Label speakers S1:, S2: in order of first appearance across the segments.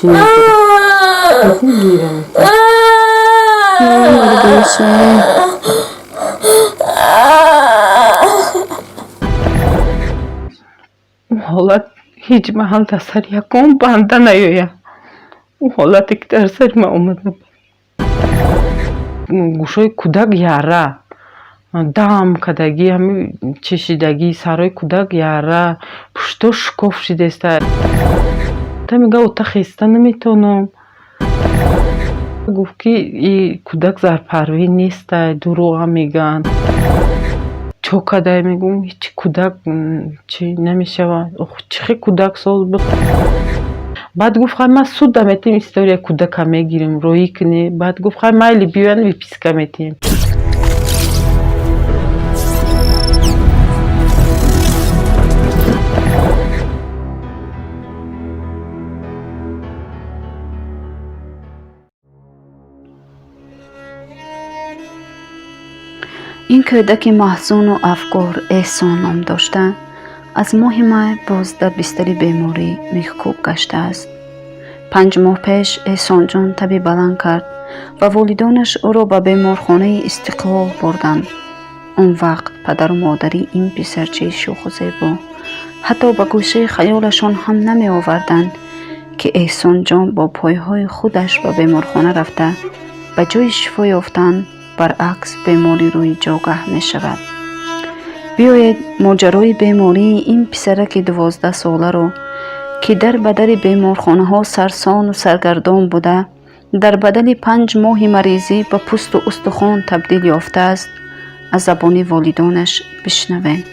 S1: چی نگیره بهتون گیرم بشه اون حالت هیچ محل در سر یکم بنده نیاید اون حالتی که در سر من اومده گوشای کودک یاره дам кардагӣ ҳами чешидагӣ сарои кӯдак яра пушто шукоф шидеста та мега ота хеста наметонам гуфт ки и кӯдак зарпарвӣ неста дурӯға меган чо кадай мегум ҳичи кӯдак чӣ намешавад чӣ хел кӯдак соз буд баъд гуфт хай ман суда метем историяи кӯдака мегирем роӣ кунӣ баъд гуфт хай майли биёян виписка метем
S2: این کودک محزون و افگار احسان نام داشته از ماه مای باز در بستر بیماری محکوم گشته است. 5 ماه پیش احسان جان تبی بلند کرد و والدانش او را به بیمارخانه استقلال بردند. اون وقت پدر و مادری این پسرچه شوخ و زیبا حتی به گوشه خیالشان هم نمی آوردند که احسان جان با پایهای خودش به بیمارخانه رفته به جای شفا یافتن برعکس بیماری روی جاگه می شود. بیایید ماجرای بیماری این پسرک 12 ساله رو که در بدل بیمارخانه ها سرسان و سرگردان بوده در بدل 5 ماه مریضی به پوست و استخوان تبدیل یافته است از زبان والدانش بشنویم.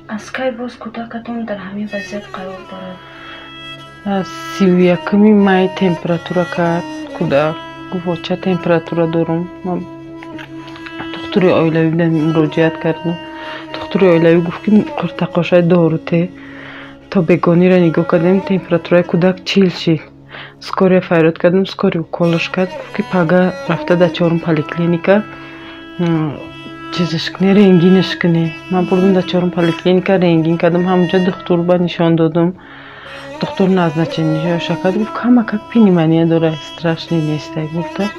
S2: از کی باز کودکتون در همین وضعیت قرار دارد؟
S1: 31 май температура кард кӯдак гуфт ча температура дорам ман духтури оилавӣ биlan муроҷиат кардам духтури оилавӣ гуфт ки қуртақошаи дору те то бегонира нигоҳ кардем температураи кӯдак 40 шид скория фарёд кардам скория уколаш кард гуфт ки пага рафта дар 4 поликлиника чизаш кунӣ рентгенаш кунӣ ман бурдам дар 4 поликлиника рентген кардам ҳамонҷо духтур ба нишон додам доктор назначение шакад гуфт кама как пневмония дора страшный неста гуфта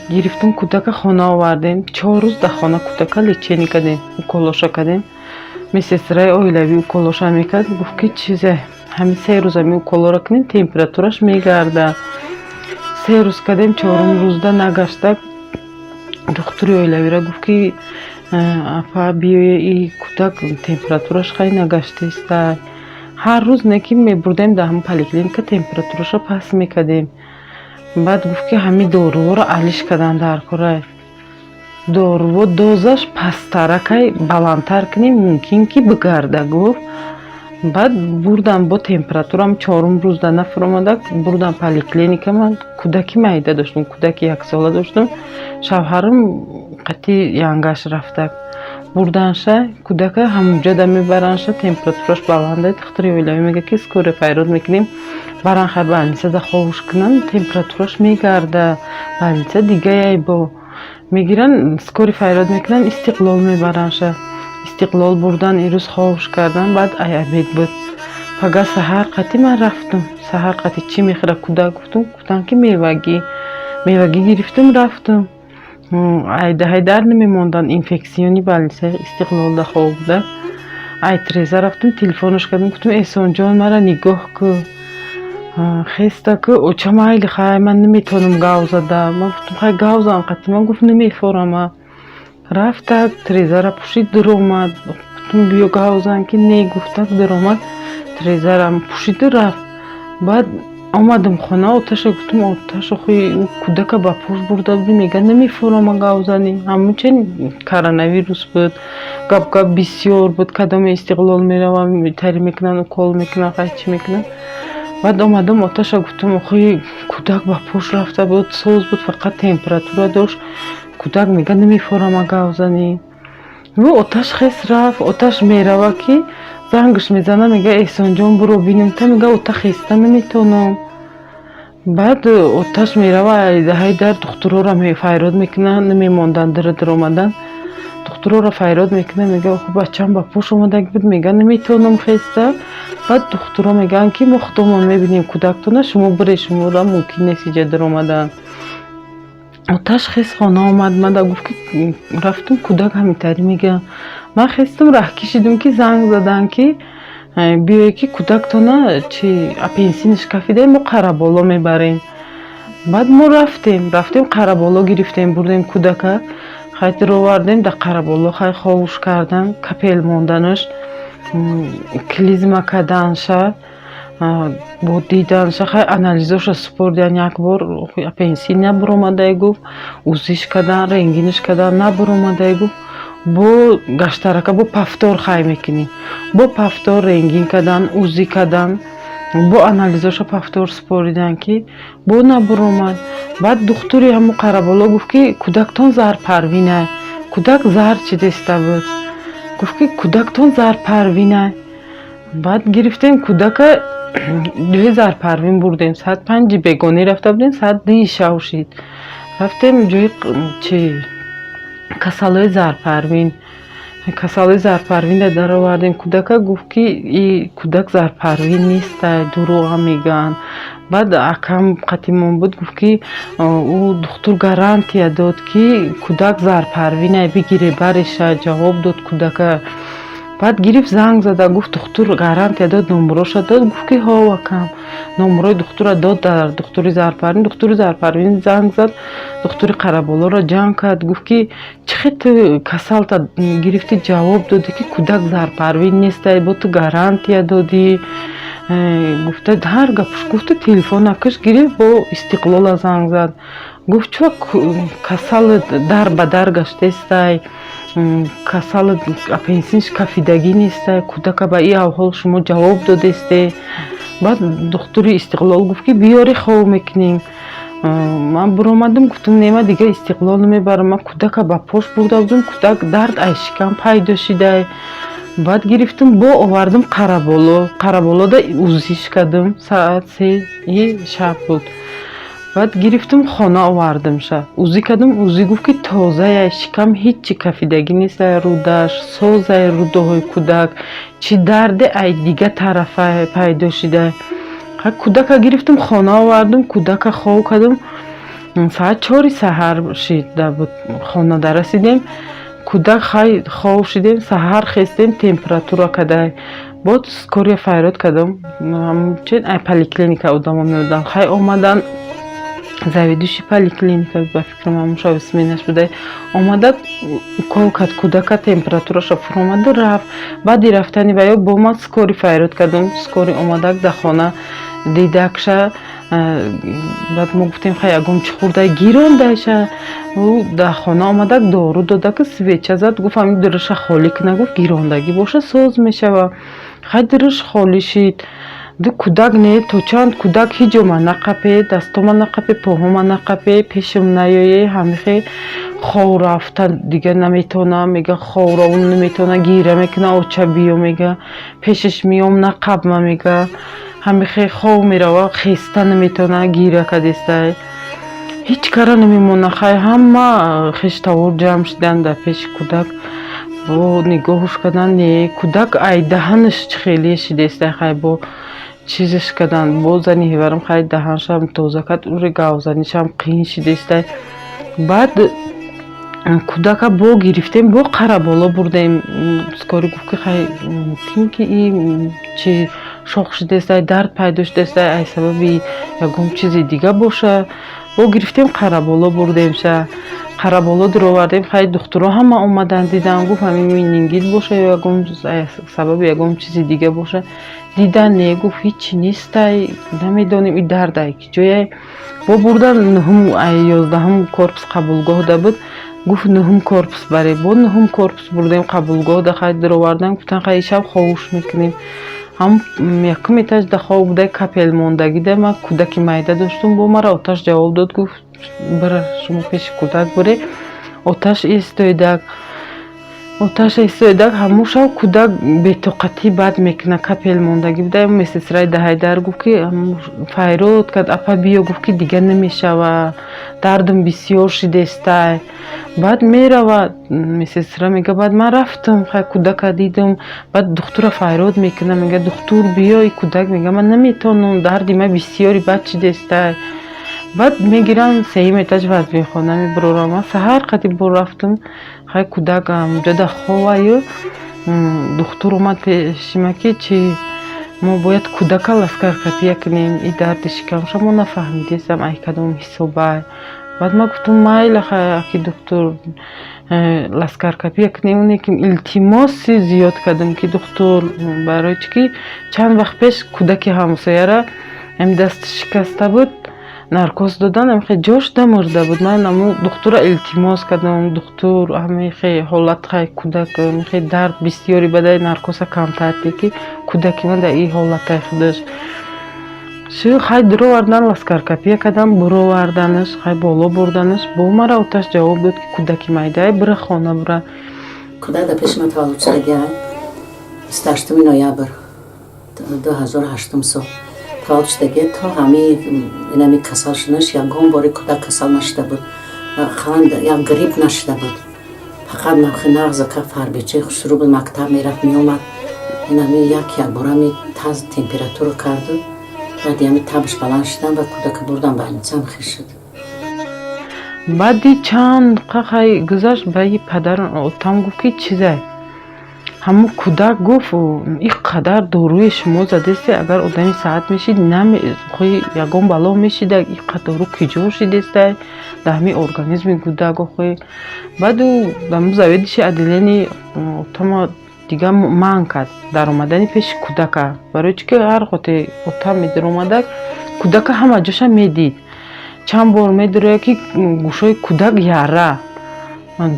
S1: гирифтем кӯдака хона овардем 4 рӯз дар хона кӯдака лечение кардем уколоша кардем медсестраи оилавӣ уколоша мекард гуфт ки чизе ҳамин 3 рӯз ҳамин уколора кунем температураш мегарда 3 рӯз кардем 4 рӯзда нагашта духтури оилавира гуфт ки апа биёя и кӯдак температураш хеле нагаштеста ҳар рӯз неки мебурдем дар ҳамин поликлиника температураша паст мекардем баъд гуфт ки ҳамин доруворо алиш кардам дар кора доруво дозаш пасттаракай баландтар кунем мумкин ки бигарда гуфт баъд бурдам бо температурам 4 рӯзда нафуромада бурдам поликлиника ман кӯдаки майда доштам кӯдаки 1 сола доштам шавҳарам қати янгаш рафта бурданша кӯдака ҳамонҷода мебаранша температураш баланда духтури оилавӣ мега ки скория файрод мекунем баран хай больницада ховуш кунан температураш мегарда больница дигаяй бо мегиран скория файрод мекунан истиқлол мебаранша истиқлол бурдан ирӯз ховуш кардан баъд обед буд пага саҳар қати ман рафтам саҳар қати чӣ мехӯра кӯдак гуфтам ки мевагӣ гирифтам рафтам ҳайдар намемонданд инфексиони больницаи истиқлолда хоб буда айтреза рафтам телефонаш кардам гуфтам эҳсонҷон мара нигоҳ кун хеста ки оча майли хай ман наметавонам гав зада ман гуфтам хай гав зан қати ман гуфт намефорама рафта трезара пушид дуромад гуфтам биё гав зан ки не гуфта дуромад трезарам пушиду рафт баъд омадам хона оташа гуфтам оташа хои кӯдака ба пош бурда буди мега намефурама гавзани ҳамунчен коронавирус буд гап бисёр буд кадоме истиқлол меравам тари мекунан укол мекунан хай чӣ мекунан баъд омадам оташа гуфтам охои кӯдак ба пош рафта буд соз буд фақат температура дошт кӯдак мега намефурама гавзани оташ хес рафт оташ мерава ки зангаш мезана мега эҳсонҷон буро бинем та мега ота хеста наметонам баъд оташ мерава ҳайдар духтурора файрод мекунан намемондан дир омадан духтурро файрод мекунам, мега охо бачаам ба пош омадаг буд, мега наметавонам хеста. баъд духтурро мегӯянд ки мо худомон мебинем кӯдактона, шумо бире, шуморо мумкин нест иҷа даромадан. оташ хест хона омад, мада гуфт ки рафтум кӯдак ҳаминтари мега. ман хестум раҳ кишидум ки занг задан ки биёе ки кӯдактона чи апенсинаш кафида мо қараболо мебарем. баъд мо рафтем қараболо гирифтем, бурдем кӯдака, хай даровардем да қараболо, хай ховуш кардан, капел монданаш, клизма каданша, бо диданша, хай анализоша супордан. як бор апенсин набуромадай гуфт, узиш кадан, рентгенаш кадан, набуромадай гуфт. бо гаштарака бо пафтор хай мекунем, бо пафтор рентген кадан, узи кадан, бо анализоша пафтор супоридан ки бо набуромад. баъд духтури ҳамун қараболо гуфт ки кӯдактон зарпарвинай. кӯдак зар чи деста буд. гуфт ки кӯдактон зарпарвинай. баъд гирифтем кӯдака ҷои зарпарвин бурдем. саат 5 бегонӣ рафта будем, саат 2 шав шид. рафтем ҷои чи касалои зарпарвин. касалои зарпарвинро даровардем. кӯдака гуфт ки и кӯдак зарпарвин нестай, дурӯға мегӯянд. баъд акам қатимон буд, гуфт ки ӯ духтур гарантия дод ки кӯдак зарпарвинай, бигире бареша. ҷавоб дод кӯдака. баъд гирифт занг зада, гуфт духтур гарантия дод, номероша дод. гуфт ки ҳо акам, номерои духтура дод дар духтури зарпарвин. духтури зарпарвин занг зад, духтури қараболоро ҷамъ кард. гуфт ки чӣ хел ту касалта гирифти, ҷавоб додӣ ки кӯдак зарпарвин нестай, бо ту гарантия додӣ. гуфта ҳар гапш гуфта, телефонакаш гирифт, бо Истиқлола занг зад. гуфт чӯ касалат дар ба дар гаштестай, касалат апенсинш кафидагӣ нестай, кӯдака ба ин аҳвол шумо ҷавоб додесте. баъд духтури Истиқлол гуфт ки биёри хов мекунем. ман буромадам, гуфтам нема дига Истиқлол намебарам, ман кӯдака ба пош бурда будам, кӯдак дард ай шикам пайдо шидай. баъд гирифтам бо овардам қараболода узиш кардам, саат 3 шаб буд. баъд гирифтам хона овардамша, узӣ кардам. узӣ гуфт ки тозае, шикам ҳичи кафидагӣ нестай, рудаш созае, рудоҳои кӯдак, чи дарде ай дига тарафа пайдо шидай. кӯдака гирифтам хона овардам, кӯдака хов кардам. саат 4 саҳар шида буд, хонада расидем. кӯдак хай хов шидем, саҳар хестем, температура кадай. бод скория файрод кардам, ҳамчун ай поликлиника одамон меодан. хай омадан, заведующи поликлиника ба фикрам ҳамуша сменаш будай, омада укол кард, кӯдака температураша фуромада рафт. баъди рафтани ба ё бо ман скори файрод кардам. скори омадак да хона дидакша. баъд мо гуфтем хай ягон чӣ хурдай гирондайша. ӯ да хона омадак дору додаку свеча зад. гуфт ҳамин дирӯша холӣ кина. гуфт гирондагӣ боша соз мешава. хай дирӯш холӣ шид. ду кӯдак не то чанд кӯдак ҳеҷ ҷома нақапе, дастома нақапе, поҳома нақапе, пешам наёе. ҳамихе хов рафта дига наметавонам, мега ховро он наметавона, гира мекуна, оча биё мега, пешаш миём нақабма мега, ҳамихе хов мерава, хеста наметавона, гира кадестай, ҳеҷ кара намемона. хай ҳама хештавор ҷамъ шидан дар пеши кӯдак, бо нигоҳуш кадан. не кӯдак ай даҳанаш чӣ хелие шидестай, хай бо чизаш кадан. бо зани ҳеварам хай даҳаншам тоза кард, ури гавзанишам қин шидестай. баъд кӯдака бо гирифтем, бо қараболо бурдем. скори гуфт ки хай мумкин ки ин чи шоқ шидестай, дард пайдо шидестай, ай сабаби ягон чизи дига боша. бо гирифтем қараболо бурдемша. қараболо дуровардем. хай духтуро ҳама омадан дидан. гуфт ҳамин менингит боша ё ягон сабаби ягон чизи дига боша. дидан не, гуфт ҳичи нестай, намедонем ин дард ай ки ҷояй. бо бурдан 11 корпус қабулгоҳ да буд. гуфт 9 корпус баре. бо 9 корпус бурдем қабулгоҳ да, хай дуровардан. гуфтан хай шаб ховуш мекунем. ҳам якум этаж да хов будай, капел мондагӣ да. ман кӯдаки майда доштум. бо мара оташ ҷавоб дод, гуфт бира шумо пеши кӯдак бире. оташ истоидак. оташ истоидаг ҳамун шав кӯдак бетоқатӣ бад мекунад, капел мондагӣ буда. Медсестраи Даҳайдар гуфт ки файрод кард, апа биё, гуфт ки дигар намешава, дардам бисёр шидестай. Баъд меравад медсестра мега, баъд ман рафтам, хай кӯдака дидам, баъд духтура файрод мекунад, мега духтур биё, и кӯдак мега ман наметавонам, дарди ман бисёри бад шидестай. баъд мегирам сеюм этаж вазбинхона мебарорам. Ман саҳар қади бор рафтам, хай кӯдак ҷода ховаю, духтур омад пеши ман ки чи мо бояд кӯдака ласкаркапия кунем, и дарди шикамша мо нафаҳмидестам ай кадом ҳисобай. баъд ман гуфтам майла, хай аки духтур ласкаркапия кунем, лекин илтимоси зиёд кардам ки духтур, барои чӣ ки чанд вақт пеш кӯдаки ҳамсояра дасти шикаста буд, наркоз додан, хеле ҷош дамурда буд. Ман аму духтура илтимос кардам, духтур хеле ҳолат, хай кӯдак хеле дард бисёри бадай, наркоза камтар ди ки кӯдаки ман дар ин ҳолатай худаш. Хай дуровардан ласкаркапия кардам, буроварданаш, хай боло бурданаш. Бо мара оташ ҷавоб дод ки кӯдаки майдай бира хона бура.
S3: Кӯдак дар пеши ман таваллуд шудагӣ 28 ноябр 2008 сол таваллуд шудагӣ. То ҳамин касал шудаш, ягон бори кӯдак касал нашуда буд, як грипп нашуда буд. Фақат нағза ка фарбичаи хушрӯ буд, мактаб мерафт меомад, як бора таз температура карду, баъди табш баланд шудан ва кӯдака бурдан ба больницам хир шуд.
S1: баъди чанд қақай гузашт, баи падар отам гуфт ки чизай, ҳамун кӯдак гуфт ин қадар доруи шумо задесте, агар одами саат мешид ягон бало мешида, ин қадар дору куҷо шидестай дар ҳамин организми кӯдак охӯ. баъд дар заведующи отделени отама дига манъ кард дар омадани пеши кӯдака, барои чӣ ки ҳар хоте отам медаромадак, кӯдака ҳама ҷоша медид. чанд бор медурая ки гӯшои кӯдак яра,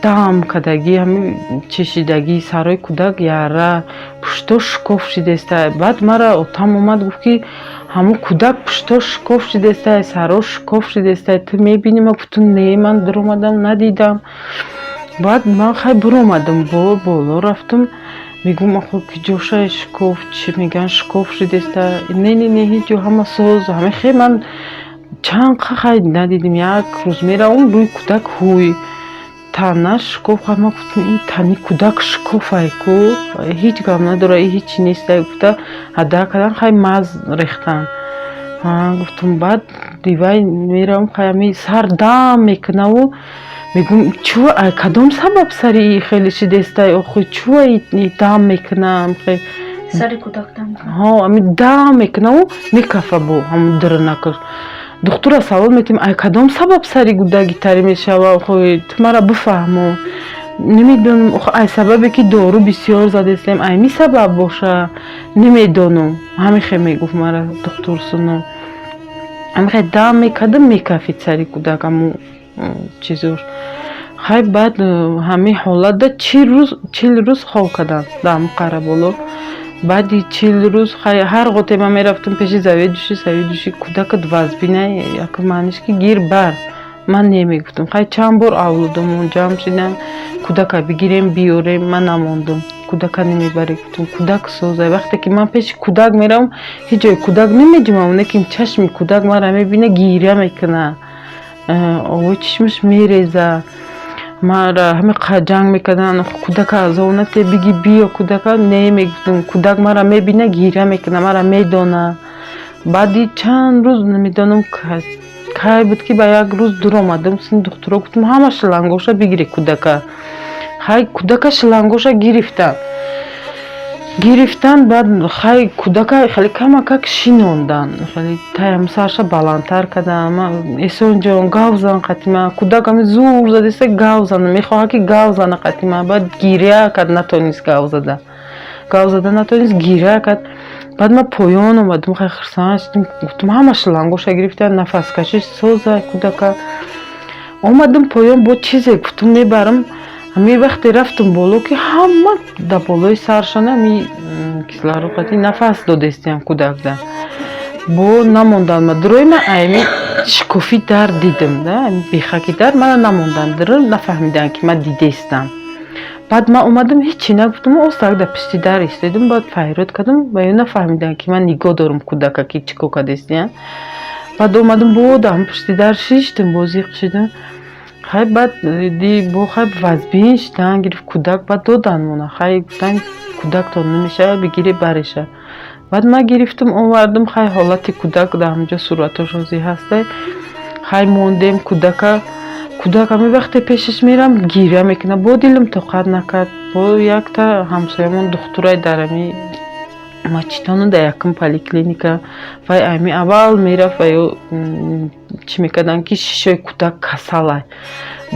S1: дам кардагӣ, ҳамин чешидагӣ, сарои кӯдак яра, пушто шикоф шидестай. баъд мара отам омад гуфт ки ҳамун кӯдак пушто шикоф шидестай, саро шикоф шидестай, ту мебинӣ? Ман гуфтам не, ман дуромадам надидам. баъд ман хай буромадам, боло рафтам, мегӯм ахо ки ҷошай шикоф, чӣ меган шикоф шидестай, не ҳеҷ ҷо ҳама соз, ҳама хеле ман чанд қахай надидим. як рӯз меравам рӯи кӯдак ҳуй тана шикоф, ҳама гуфтам ин тани кӯдак шикофай ку, ҳеҷ гап надора, ин ҳеҷ чи нестай, гуфта ҳада кардан, хай маз рехтан. гуфтам баъд дивай меравам, хай ҳамин сар дам мекунаву мегӯм чӯ ай кадом сабаб сари хеле шидестай, охӯ чӯ дам мекунам,
S2: сари кӯдак дам
S1: ҳамин дам мекунаву мекафа бо ҳамун дирнакаш. духтура савол метим, ай кадом сабаб сари кӯдак гитари мешава, охӯ ту мара бифаҳмо. намедонам, охӯ ай сабабе ки дору бисёр задестем, ай ми сабаб боша, намедонам. ҳамин хеле мегуфт мара духтур Сунам. ҳамин хеле дам мекардам, мекафид сари кӯдак ҳамун чизош. хай баъд ҳамин ҳолатда 40 рӯз хол кардан дар ҳамун қараболо. баъди 40 рӯз хай ҳар готе ман мерафтам пеши заведующи кӯдакат вазбинай, як маъниш ки гир бар. ман немегуфтам, хай чанд бор авлодамон ҷамъ шидам, кӯдака бигирем биёрем, ман намондам. кӯдака намебарем, гуфтам кӯдак созай. вақте ки ман пеши кӯдак меравам, ҳеҷ ҷои кӯдак намеҷумам, лекин чашми кӯдак мара мебина, гиря мекунад, овои чишмаш мереза. мара ҳамин ҷанг мекардан, кӯдака азонат биги биё кӯдака, не мегуфтам, кӯдак мара мебина, гиря мекунад, мара медона. баъди чанд рӯз намедонам кай буд ки ба як рӯз дуромадам сини духтуро, гуфтам ҳама шилангоша бигире кӯдака. хай кӯдака шилангоша гирифтан, баъд хай кӯдака хеле камакак шинондан, хеле таям сарша баландтар кардан. эсонҷон гав зан қатима, кӯдак ҳамин зур задеста гав зана, мехоҳад ки гав зана қатима, баъд гиря кард, натонист гав зада натонист, гиря кард. баъд ман поён омадам, хай хирсан шудам, гуфтам ҳама шилангоша гирифтан, нафаскашиш созай кӯдака. омадам поён, бо чизе гуфтам мебарам. ҳамин вақте рафтам боло ки ҳама дар болои саршона ҳамин кислородати нафас додестиям кӯдакда. бо намондан ма дурои ман айми шикофи дар дидам, бехаки дар мана намондан, нафаҳмидан ки ман дидестам. بعد من اومدم هیچی نگفتم و استاد پشت در ایستادم بعد فریاد کردم و اینا نفهمیدن که من نگاه دارم کودکا که چیکو کردستین بعد اومدم بودم پشت در شیشتم بازی شدم خیلی بعد دی با خیلی وزبین شدن گرفت کودک بعد دادن مونه خیلی گفتن کودک تا نمیشه بگیری برشه بعد من گرفتم آوردم خیلی حالت کودک در همجا صورتش روزی هسته خیلی موندم کودک همی وقتی پیشش میرم گیره میکنه با دیلم طاقت نکرد با یک تا همسایمون دخترای درمی مچتانو در یکم پلیکلینیکا و امی اول میرفت و چی میکردن که شیشه کودک کسالای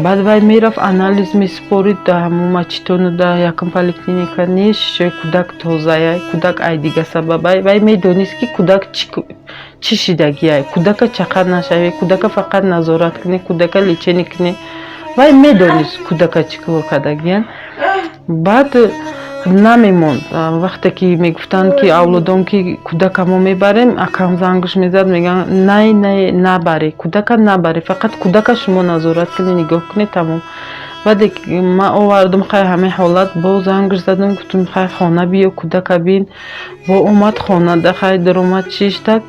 S1: بعد وای میرفت انالیز میسپورید در همون مچتانو در یکم پلیکلینیکا نیست شیشه کودک توزایه کودک ای دیگه سببای وای میدونیست که کودک چی شدگیه کودک چقدر نشوه کودک فقط نظارت کنه کودک لیچنی کنه وای میدونیست کودک چیکار کردگیه بعد نمیموند وقتی که میگفتن که اولادم که کودکمو میبریم اکم زنگش میزد میگن نه نبری کودک نبری فقط کودک شما نظارت کنی نگاه کنی تمام بعد من آوردم خیلی همه حالت با زنگش زدم گفتم خیلی خانه بیا کودک بین با اومد خانه ده خیلی در اومد چیش داد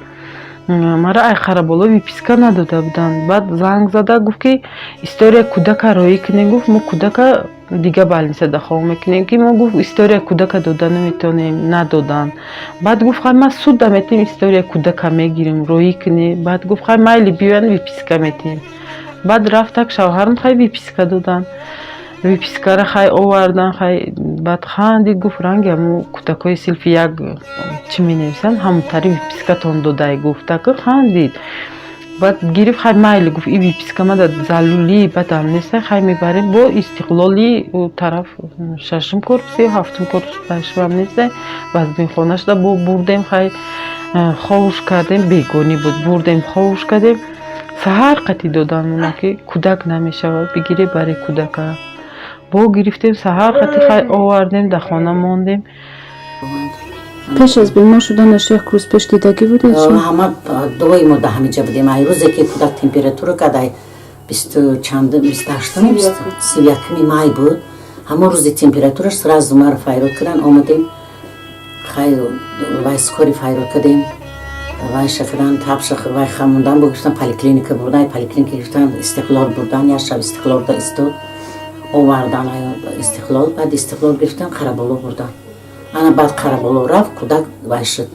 S1: مرا ای خرابالا ویپیسکا نداده بودن بعد زنگ زده گفت که істория کودک روی کنیم گفت ما کودک دیگه بالنسه دخواه میکنیم که ما گفت істория کودک داده نمیتونیم ندادن بعد گفت خیلی ما سود دمیتیم істория کودک میگیریم روی کنیم بعد گفت خیلی مایلی بیان ویپیسکا میتیم بعد رفتک شوهرم خیلی ویپیسکا دادن ویپیسکا را خیلی آوردن خیلی بعد خاندید گفت رنگ همون کودکای سلفی یک چی می نویسن همون تاری ویپیسکا تون داده گفت که خاندید بعد گرفت خیلی مایلی گفت این ویپیسکا ما در زلولی بعد هم نیسته خیلی میبریم با استقلالی طرف ششم کورپسی هفتم کورپس پشم هم نیسته وزبین خونش دا بردیم خیلی خوش کردیم بیگونی بود بردیم خوش کردیم سهر قطی دادن اونا که کودک نمیشه بگیری برای کودک با گرفتیم سهر قطی خیلی آوردیم در خانه موندیم
S2: پیش از بیمار شدنش یک روز پیش دیدگی بودید شما؟
S3: همه دوی ما در همینجا بودیم ای روزی که کودک تمپیراتور کدای 28 31 مای بود همه روزی تمپیراتورش سراز ما رو فایرود کردن آمدیم خیلی وای سکاری فایرود کردیم وای شکران تاب شکر وای خموندن بگیرتن پلیکلینیک بردن پلیکلینیک گرفتن استقلال بردن یا شب استقلال دا استود آوردن استقلال بعد استقلال گرفتن قرابالو بردن انا بعد قرابالو رفت کودک وای شد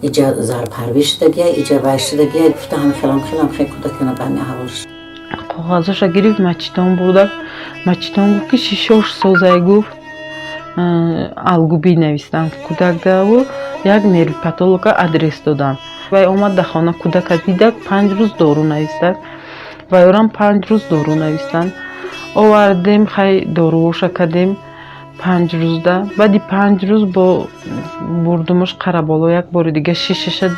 S3: ایجا زار پرویش دگیه ایجا وای شدگیه گفته همه خیلم خیلی کودک اینا برمی حوالش
S1: قاغازش گرفت مچتان بردک مچتان گفت که شیشوش سوزای گفت алгуби навистанд кӯдак даву як нервопатолога адрес доданд вай омад дар хона кӯдака дидак 5 рӯз дору навистад вайорам 5 рӯз дору навистанд овардем хай доруоша кардем 5 рӯзда баъди 5 рӯз бо бурдумаш қараболо як бори дига шишаша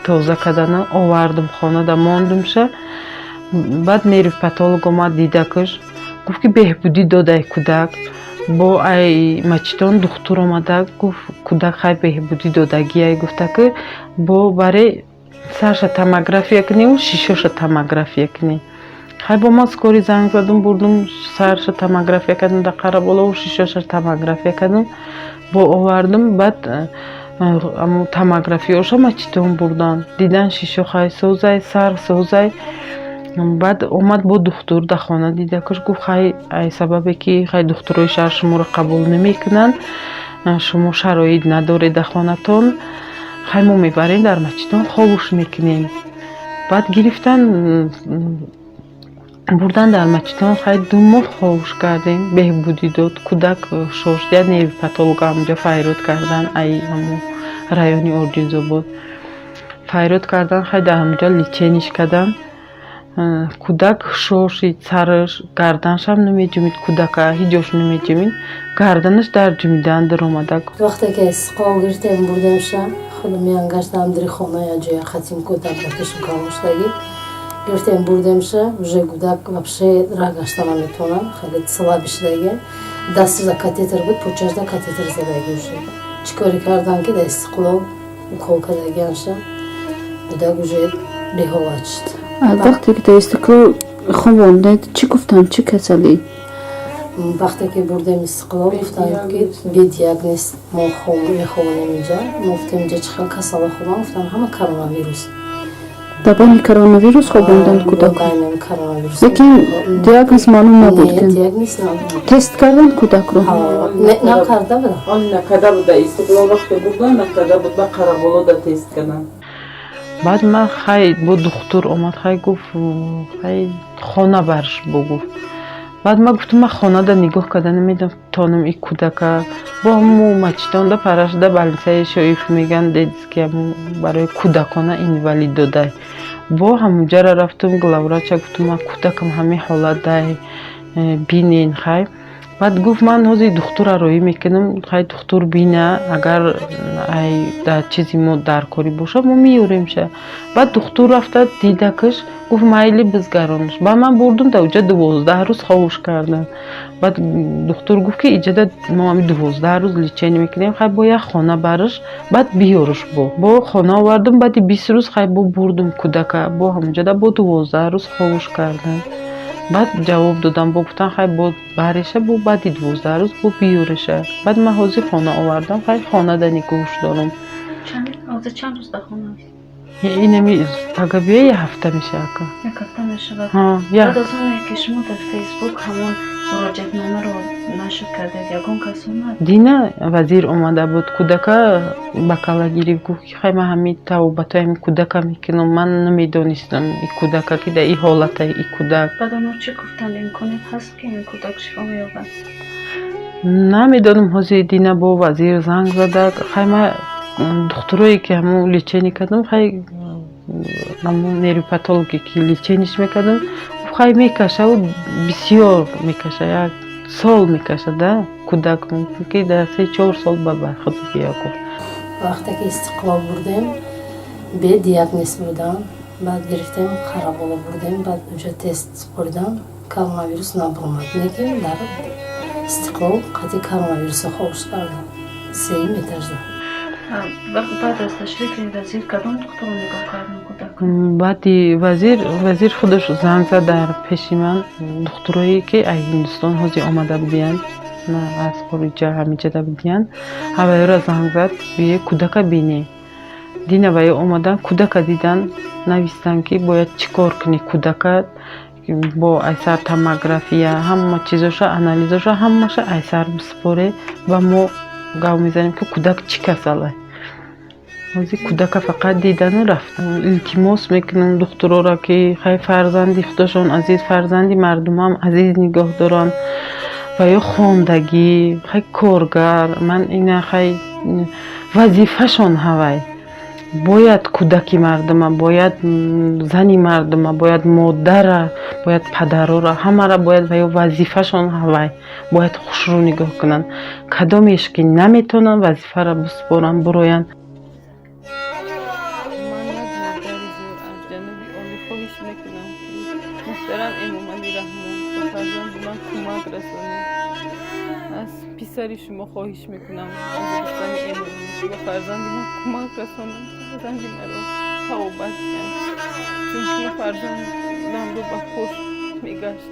S1: тоза кардана овардим хонада мондумша баъд нервопатолог омад дидакаш гуфт ки беҳбудӣ додай кӯдак бо ай мачтон духтур омада гуфт кӯдак хай беҳбудӣ додагия гуфта ки бо барои сарша томография кунем шишоша томография кунем хай бо ма скори занг задум бурдум сарша томография кардим дар қараболову шишоша томография кардим бо овардим баъд аму томографияоша мачтон бурдан дидан шишо хай созай сар созай баъд омад бо духтур дар хона дидакаш гуфт хай ай сабабе ки хай духтурои шаҳр шуморо қабул намекунанд шумо шароит надоред дар хонатон хай мо мебарем дар мачтон хобуш мекунем баъд гирифтан бурдан дар мачтон хай 2 моҳ хобуш кардем беҳбудӣ дод кӯдак шошда нервопатолог ҳамҷо файрод кардан ай ҳамо райони орҷинзобод файрод кардан хай дар ҳамҷо личениш кардан кӯдак шошид сараш гарданшам намеҷумид кӯдака ҳиҷош намеҷумид гарданаш дар ҷумидан даромада
S4: вақте ки истиқол гирифтем бурдемша хеле меангаштам дри хона я ҷоя хатим кӯдак ба пеши калоштаги гирифтем бурдемша уже кӯдак вообще рагашта наметавонам хеле слабишдаги дасти за катетер буд почашда катетер задаги уже чӣ кори кардам ки дар истиқлол укол кардагианша кӯдак уже беҳолат шуд
S2: вақте ки дар истиқлол хобондед чӣ гуфтанд чӣ касалӣ
S4: وقتی که بردیم استقلال گفتن که بی دیاگنوز ما میخوانیم اینجا گفتیم اینجا چه خیلی کسال خوبم گفتن همه کرونا ویروس
S2: دبانی کرونا ویروس خوابوندند کودکان.
S4: بینم کرونا ویروس
S2: لیکن دیاگنوز معلوم نبود
S4: نه
S2: که
S4: دیاگنوز نبود
S2: تست کردن کودک رو.
S4: نه کرده بودم
S1: آن نکرده بود استقلال وقتی بردن نکرده بود با قرابالو تست کردن. بعد من خیلی با دکتر اومد خیلی گفت خیلی خانه برش بگفت. بعد من گفتم من خانه دا نگاه کردن نمیدم تانم این کودک با همو مچتان دا پرشده بلنسه شایف میگن دیدیز که برای کودکانه اینوالید داده. با همونجا را رفتم گلاوراچه گفتم من کودکم همه حالت دای بینین خیلی. بعد گفت من حوزی دکتر روی میکنم خیلی دکتر بینه اگر ای در چیزی ما درکاری باشه ما میوریم شه. بعد دکتر رفته دیده کش گفت مایلی بزگرانش با من بردم تا اونجا 12 روز خوابش کردم. بعد دکتر گفت که اینجا ما 12 روز لیچینی میکنیم خیلی با یک خانه برش بعد بیارش با خانه آوردم بعد 20 روز خیلی با بردم کودک با همونجا با 12 روز خوابش کردم. بعد جواب دادم گفتن خیلی بود برشه بود بعد 12 روز بود بیورشه. بعد من حوزی خانه آوردم خیلی خانه دنی گوش دارم.
S2: چند روز در خانه است؟
S1: اینمی اگه بیایی یه هفته میشه اکا.
S2: یک هفته میشه بعد
S1: بعد
S2: از اون که شما در فیسبوک همون مراجعت نامه رو نشر کردید یکون کس اومد؟
S1: دینا وزیر اومده بود کودکا بکالا گیری گفت که خیلی من همین توبتا همین کودکا میکنم من نمیدونستم این کودکا که در این حالت این کودک.
S2: بعد اونو چی گفتن امکانیت هست که این کودک شفا میابد؟
S1: نمیدونم حوزی دینا با وزیر زنگ زده خیلی من دکترایی که همون لیچینی کردم خیلی همون نیروپاتولوژی که لیچینیش میکردم خیلی میکشه و بسیار میکشه یک سال میکشه ده کودک ممکن که در 3-4 سال به خود بیا گفت.
S4: وقتی که استقلال بردیم به دیاگنوز بودم بعد گرفتیم خرابالا بردیم بعد اونجا تست بردم کرونا ویروس نبرمد لیکن در استقلال قطعی کرونا ویروس خوش کردم 3 متر زد.
S2: بعد از تشریف وزیر کدام دکتر رو نگاه کردن کودک؟
S1: بعد وزیر خودش زنگ زد در پیش من دکترایی که ای هندوستان حاضی آمده بودین نه از خارجه همیشه ده بودین هوایی را زنگ زد بیه کودک بینی دینا وی آمدن کودک دیدن نویستن که باید چیکار کنی کودک با ایسر توموگرافیا همه چیزاشا انالیزاشا همه‌شا ایسر بسپاره و ما گاو میزنیم که کودک چی کساله حاضی کودک فقط دیدن رفتن التماس میکنن دکترها را که خیلی فرزندی خودشون عزیز فرزندی مردم هم عزیز نگاه دارن و یا خواندگی خیلی کارگر من اینا خیلی وظیفه شون هوای باید کودکی مردم باید زنی مردم باید مادر باید پدر را همه را باید و یا وظیفه شون هوای باید خوش رو نگاه کنن کدامیش که نمیتونن وظیفه را بسپارن بروین. محترم امامعلی رحمان فرزند من کمک رسانید از پسر شما خواهش میکنم از دوستان امامی با فرزند من کمک رسانید فرزند مرا توبت کنم چون که فرزندم رو به خوش میگشت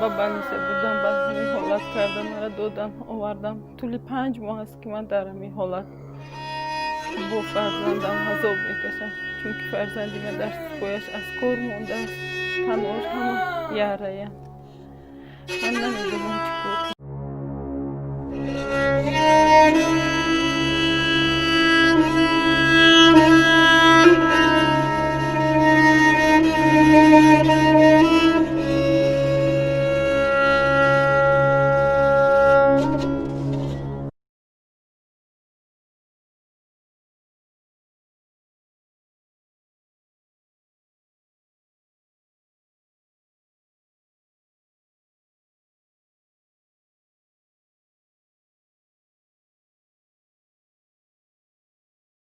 S1: و بلنسه بودم به همین حالت کردن مرا دادن آوردم طول 5 ماه است که من در همین حالت با فرزندم عذاب میکشم چون که فرزندی من در پایش از کار مونده است تنهاش همه یاره من نمیدونم چیکار